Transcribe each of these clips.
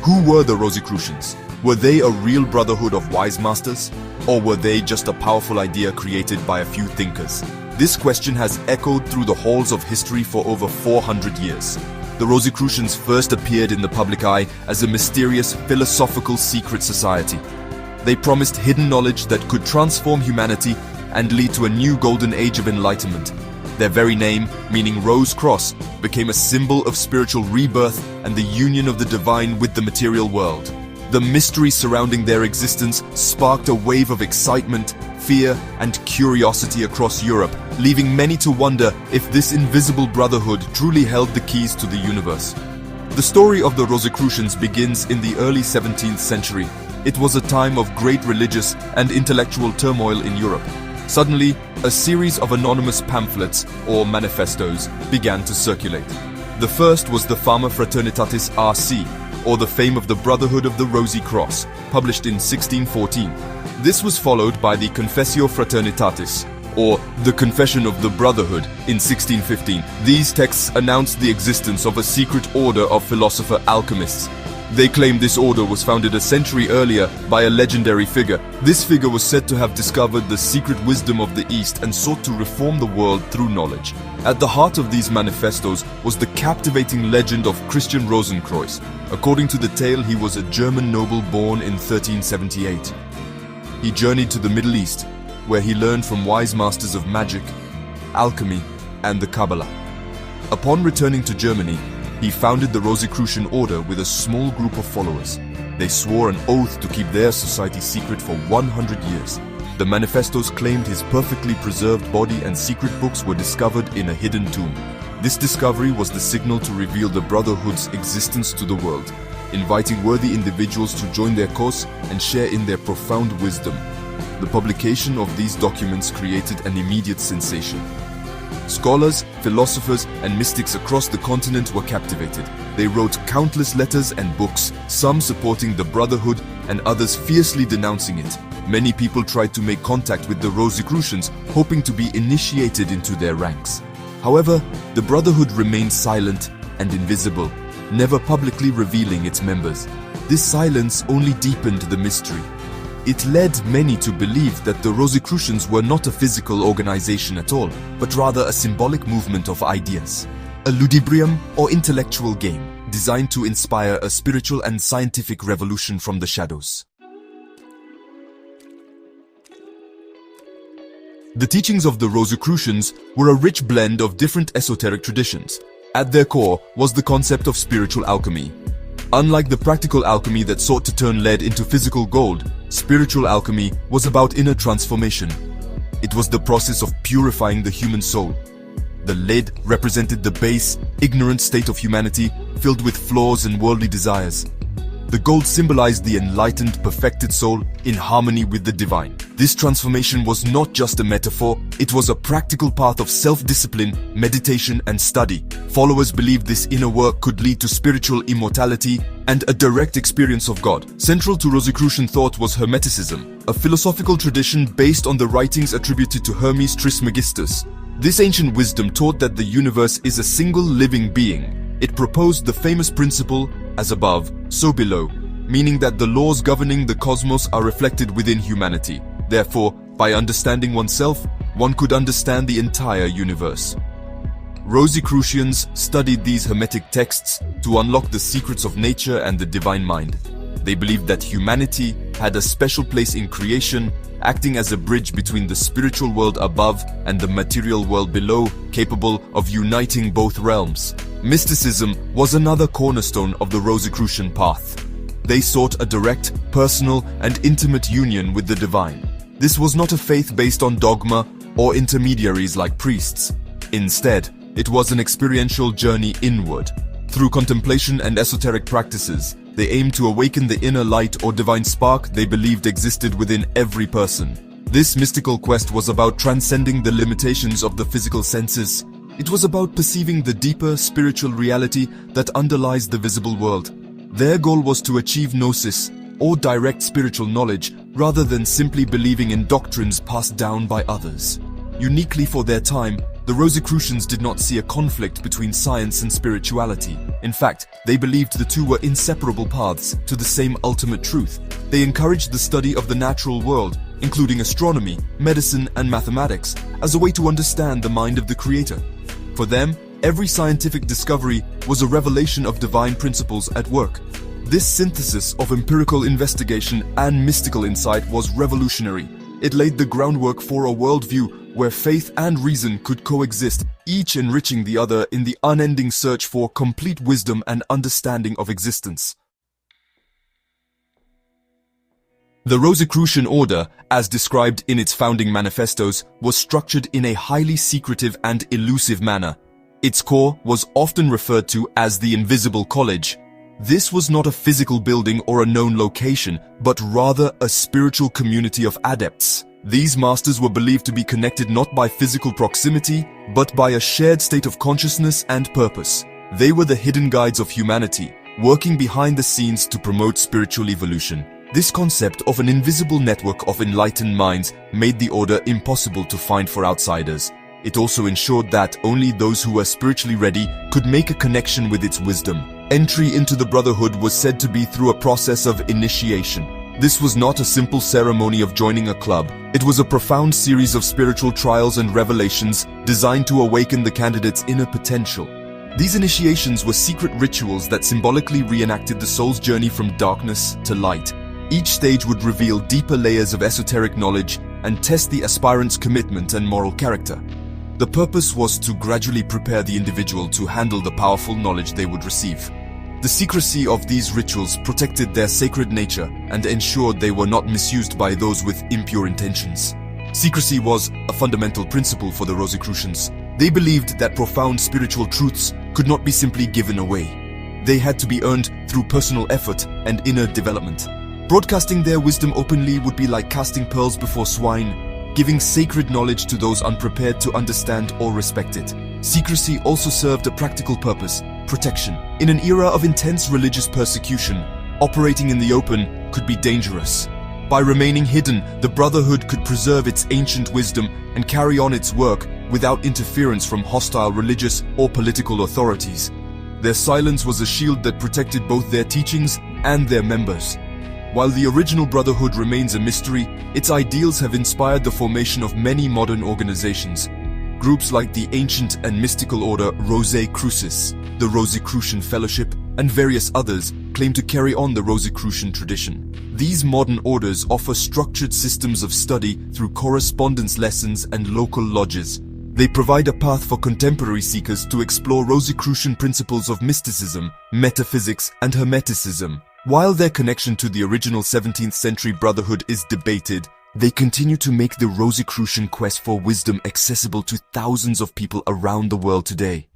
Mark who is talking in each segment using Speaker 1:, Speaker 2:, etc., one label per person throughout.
Speaker 1: Who were the Rosicrucians? Were they a real brotherhood of wise masters? Or were they just a powerful idea created by a few thinkers? This question has echoed through the halls of history for over 400 years. The Rosicrucians first appeared in the public eye as a mysterious philosophical secret society. They promised hidden knowledge that could transform humanity and lead to a new golden age of enlightenment. Their very name, meaning Rose Cross, became a symbol of spiritual rebirth and the union of the divine with the material world. The mystery surrounding their existence sparked a wave of excitement, fear, and curiosity across Europe, leaving many to wonder if this invisible brotherhood truly held the keys to the universe. The story of the Rosicrucians begins in the early 17th century. It was a time of great religious and intellectual turmoil in Europe. Suddenly, a series of anonymous pamphlets, or manifestos, began to circulate. The first was the Fama Fraternitatis RC, or the Fame of the Brotherhood of the Rosy Cross, published in 1614. This was followed by the Confessio Fraternitatis, or the Confession of the Brotherhood, in 1615. These texts announced the existence of a secret order of philosopher alchemists. They claimed this order was founded a century earlier by a legendary figure. This figure was said to have discovered the secret wisdom of the East and sought to reform the world through knowledge. At the heart of these manifestos was the captivating legend of Christian Rosenkreuz. According to the tale, he was a German noble born in 1378. He journeyed to the Middle East, where he learned from wise masters of magic, alchemy, and the Kabbalah. Upon returning to Germany, he founded the Rosicrucian order with a small group of followers. They swore an oath to keep their society secret for 100 years. The manifestos claimed his perfectly preserved body and secret books were discovered in a hidden tomb. This discovery was the signal to reveal the Brotherhood's existence to the world, inviting worthy individuals to join their cause and share in their profound wisdom. The publication of these documents created an immediate sensation. Scholars, philosophers, and mystics across the continent were captivated. They wrote countless letters and books, some supporting the Brotherhood and others fiercely denouncing it. Many people tried to make contact with the Rosicrucians, hoping to be initiated into their ranks. However, the Brotherhood remained silent and invisible, never publicly revealing its members. This silence only deepened the mystery. It led many to believe that the Rosicrucians were not a physical organization at all, but rather a symbolic movement of ideas. A ludibrium or intellectual game, designed to inspire a spiritual and scientific revolution from the shadows. The teachings of the Rosicrucians were a rich blend of different esoteric traditions. At their core was the concept of spiritual alchemy. Unlike the practical alchemy that sought to turn lead into physical gold, spiritual alchemy was about inner transformation. It was the process of purifying the human soul. The lead represented the base, ignorant state of humanity, filled with flaws and worldly desires. The gold symbolized the enlightened, perfected soul in harmony with the divine. This transformation was not just a metaphor, it was a practical path of self-discipline, meditation, and study. Followers believed this inner work could lead to spiritual immortality and a direct experience of God. Central to Rosicrucian thought was Hermeticism, a philosophical tradition based on the writings attributed to Hermes Trismegistus. This ancient wisdom taught that the universe is a single living being. It proposed the famous principle, as above, so below, meaning that the laws governing the cosmos are reflected within humanity. Therefore, by understanding oneself, one could understand the entire universe. Rosicrucians studied these hermetic texts to unlock the secrets of nature and the divine mind. They believed that humanity had a special place in creation, acting as a bridge between the spiritual world above and the material world below, capable of uniting both realms. Mysticism was another cornerstone of the Rosicrucian path. They sought a direct, personal, and intimate union with the divine. This was not a faith based on dogma or intermediaries like priests. Instead, it was an experiential journey inward. Through contemplation and esoteric practices, they aimed to awaken the inner light or divine spark they believed existed within every person. This mystical quest was about transcending the limitations of the physical senses. It was about perceiving the deeper spiritual reality that underlies the visible world. Their goal was to achieve gnosis, or direct spiritual knowledge, rather than simply believing in doctrines passed down by others. Uniquely for their time, the The Rosicrucians did not see a conflict between science and spirituality. In fact, they believed the two were inseparable paths to the same ultimate truth. They encouraged the study of the natural world, including astronomy, medicine, and mathematics, as a way to understand the mind of the Creator. For them, every scientific discovery was a revelation of divine principles at work. This synthesis of empirical investigation and mystical insight was revolutionary. It laid the groundwork for a worldview where faith and reason could coexist, each enriching the other in the unending search for complete wisdom and understanding of existence. The Rosicrucian order, as described in its founding manifestos, was structured in a highly secretive and elusive manner. Its core was often referred to as the Invisible College. This was not a physical building or a known location, but rather a spiritual community of adepts. These masters were believed to be connected not by physical proximity, but by a shared state of consciousness and purpose. They were the hidden guides of humanity, working behind the scenes to promote spiritual evolution. This concept of an invisible network of enlightened minds made the order impossible to find for outsiders. It also ensured that only those who were spiritually ready could make a connection with its wisdom. Entry into the Brotherhood was said to be through a process of initiation. This was not a simple ceremony of joining a club. It was a profound series of spiritual trials and revelations designed to awaken the candidate's inner potential. These initiations were secret rituals that symbolically reenacted the soul's journey from darkness to light. Each stage would reveal deeper layers of esoteric knowledge and test the aspirant's commitment and moral character. The purpose was to gradually prepare the individual to handle the powerful knowledge they would receive. The secrecy of these rituals protected their sacred nature and ensured they were not misused by those with impure intentions. Secrecy was a fundamental principle for the Rosicrucians. They believed that profound spiritual truths could not be simply given away. They had to be earned through personal effort and inner development. Broadcasting their wisdom openly would be like casting pearls before swine, giving sacred knowledge to those unprepared to understand or respect it. Secrecy also served a practical purpose: protection. In an era of intense religious persecution, operating in the open could be dangerous. By remaining hidden, the Brotherhood could preserve its ancient wisdom and carry on its work without interference from hostile religious or political authorities. Their silence was a shield that protected both their teachings and their members. While the original Brotherhood remains a mystery, its ideals have inspired the formation of many modern organizations. Groups like the ancient and mystical order Rosicrucis, the Rosicrucian Fellowship, and various others claim to carry on the Rosicrucian tradition. These modern orders offer structured systems of study through correspondence lessons and local lodges. They provide a path for contemporary seekers to explore Rosicrucian principles of mysticism, metaphysics, and Hermeticism. While their connection to the original 17th century Brotherhood is debated, they continue to make the Rosicrucian quest for wisdom accessible to thousands of people around the world today.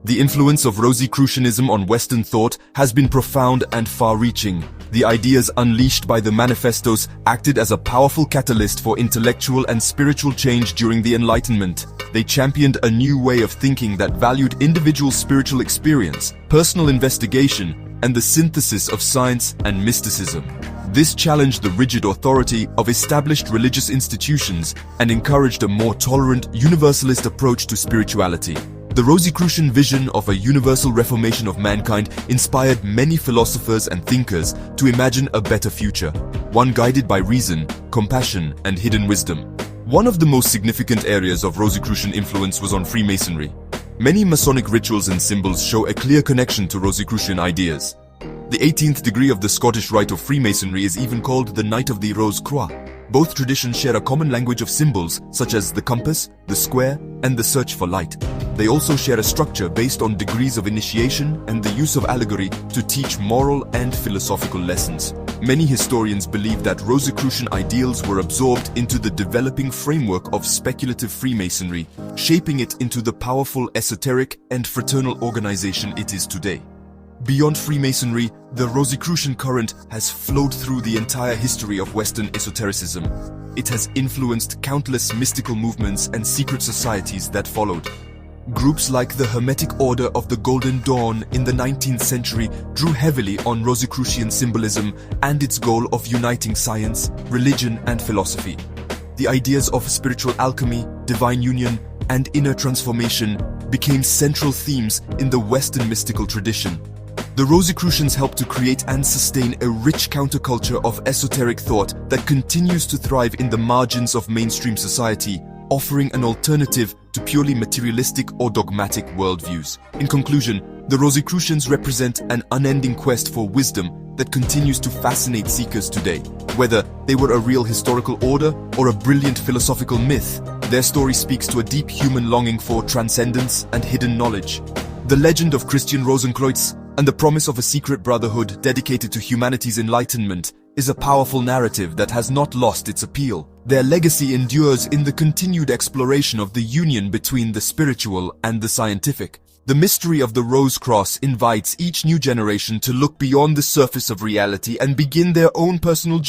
Speaker 1: The influence of Rosicrucianism on Western thought has been profound and far-reaching. The ideas unleashed by the manifestos acted as a powerful catalyst for intellectual and spiritual change during the Enlightenment. They championed a new way of thinking that valued individual spiritual experience, personal investigation, and the synthesis of science and mysticism. This challenged the rigid authority of established religious institutions and encouraged a more tolerant, universalist approach to spirituality. The Rosicrucian vision of a universal reformation of mankind inspired many philosophers and thinkers to imagine a better future, one guided by reason, compassion, and hidden wisdom. One of the most significant areas of Rosicrucian influence was on Freemasonry. Many Masonic rituals and symbols show a clear connection to Rosicrucian ideas. The 18th degree of the Scottish Rite of Freemasonry is even called the Knight of the Rose Croix. Both traditions share a common language of symbols, such as the compass, the square, and the search for light. They also share a structure based on degrees of initiation and the use of allegory to teach moral and philosophical lessons. Many historians believe that Rosicrucian ideals were absorbed into the developing framework of speculative Freemasonry, shaping it into the powerful esoteric and fraternal organization it is today. Beyond Freemasonry, the Rosicrucian current has flowed through the entire history of Western esotericism. It has influenced countless mystical movements and secret societies that followed. Groups like the Hermetic Order of the Golden Dawn in the 19th century drew heavily on Rosicrucian symbolism and its goal of uniting science, religion, and philosophy. the ideas of spiritual alchemy, divine union, and inner transformation became central themes in the Western mystical tradition. The Rosicrucians helped to create and sustain a rich counterculture of esoteric thought that continues to thrive in the margins of mainstream society, offering an alternative to purely materialistic or dogmatic worldviews. In conclusion, the Rosicrucians represent an unending quest for wisdom that continues to fascinate seekers today. Whether they were a real historical order or a brilliant philosophical myth, their story speaks to a deep human longing for transcendence and hidden knowledge. The legend of Christian Rosenkreuz and the promise of a secret brotherhood dedicated to humanity's enlightenment is a powerful narrative that has not lost its appeal. Their legacy endures in the continued exploration of the union between the spiritual and the scientific. The mystery of the Rose Cross invites each new generation to look beyond the surface of reality and begin their own personal journey.